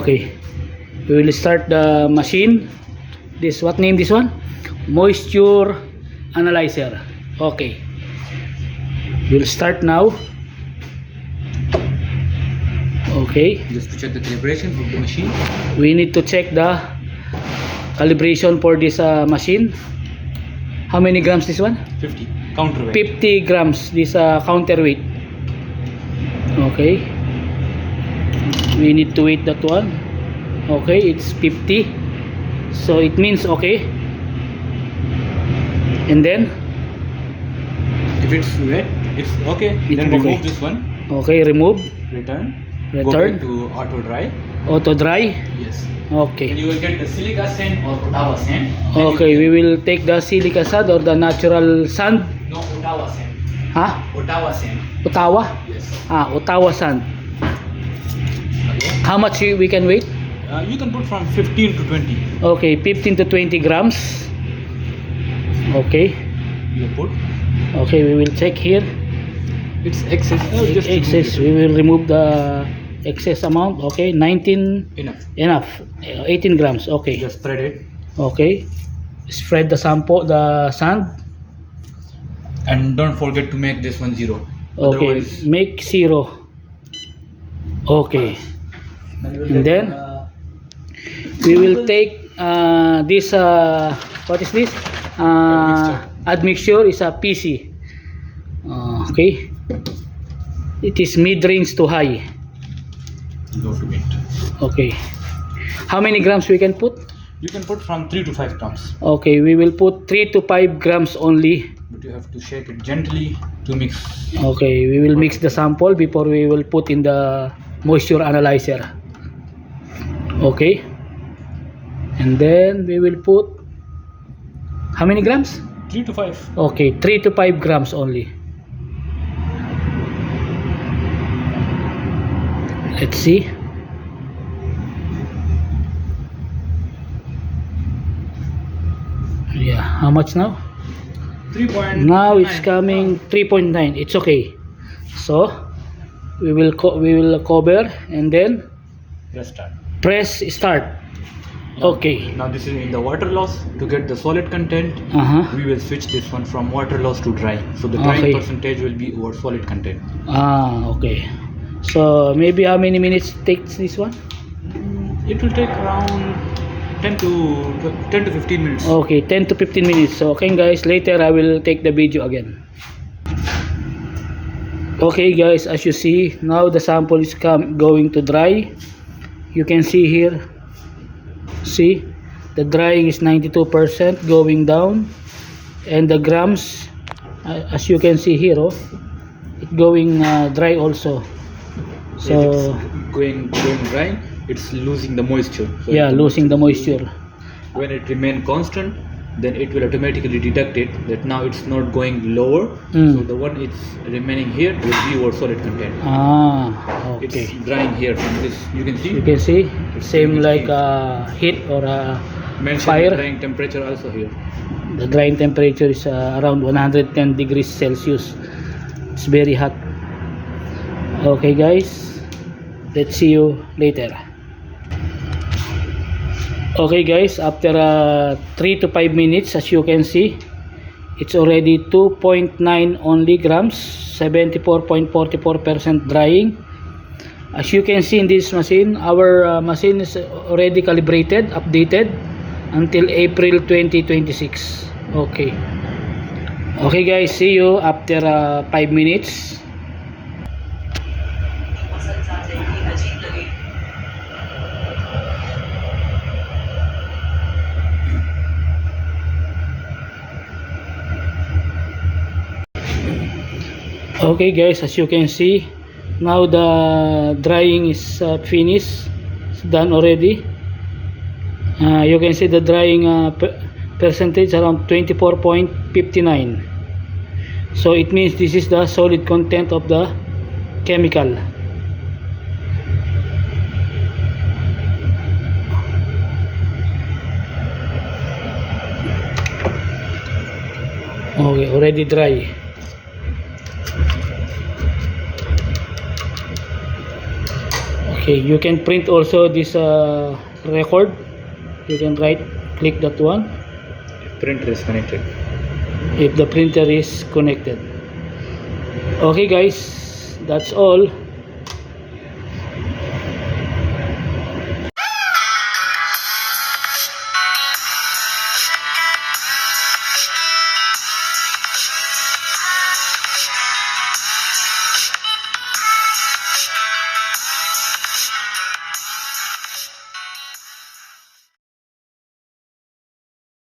Okay, we will start the machine. This, what name this one? Moisture analyzer. Okay, we'll start now. Okay, Just to check the calibration of the machine. we need to check the calibration for this machine. How many grams this one? 50. Counterweight. 50 grams, this counterweight. Okay, we need to weight that one. Okay, it's 50, so it means okay. And then If it's wet, it's okay. It's Then okay. remove this one. okay, remove, Return. Go return, back to auto dry. auto dry. Yes. And Okay, you will get the silica sand or Ottawa sand. okay, we will take the silica sand or the natural sand. No, Ottawa sand. Huh? Ottawa sand. Ottawa? Yes. Ottawa sand. Okay. How much we can weight? You can put from 15 to 20. Okay, 15 to 20 grams. Okay, You put. okay, we will check here. It's excess. Just Excess, remove we will remove the excess amount. Okay, 19 it. Enough. enough. 18 grams. Okay, Just spread it. okay, spread the sample, the sand. And don't forget to make this one 0. Okay, Otherwise, make 0. Okay, and then we will take this what is this admixture is a PC. Okay, it is mid range to high. go to it. Okay, how many grams we can put? You can put from 3 to 5 grams. Okay, we will put 3 to 5 grams only. But you have to shake it gently to mix. Okay, we will mix the sample before we will put in the moisture analyzer. Okay, and then we will put how many grams? 3 to 5. Okay, 3 to 5 grams only. Let's see. Yeah, how much now? 3.9. Now it's coming 3.9. It's okay. So we will cover and then Restart. press start. Okay. Now this is in the water loss. To get the solid content, we will switch this one from water loss to dry. So the drying Okay. percentage will be over solid content. Okay. So maybe how many minutes takes this one? It will take around 10 to 15 minutes. Okay, 10 to 15 minutes. So okay guys, later I will take the video again. Okay guys, as you see, now the sample is going to dry. You can see here. See, the drying is 92% going down, and the grams, as you can see here, it going dry also. So If it's going dry, it's losing the moisture. So yeah, if losing the moisture. When it remain constant, then it will automatically deduct it that now it's not going lower. So the one it's remaining here will be our solid content. Okay. It's drying here from this. You can see. You can see same like heat or Mention fire. the drying temperature also here. The drying temperature is around 110 degrees Celsius. It's very hot. Okay guys, let's see you later. Okay guys, after 3 to 5 minutes, as you can see, it's already 2.9 only grams, 74.44% drying. As you can see in this machine, our machine is already calibrated, updated until April 2026. Okay. Okay guys, see you after 5 minutes. Okay guys, as you can see, now the drying is finished. It's done already. You can see the drying percentage around 24.59. So it means this is the solid content of the chemical. Okay, already dry. Okay, you can print also this record. You can click that one Printer is connected. if the printer is connected. Okay guys, that's all.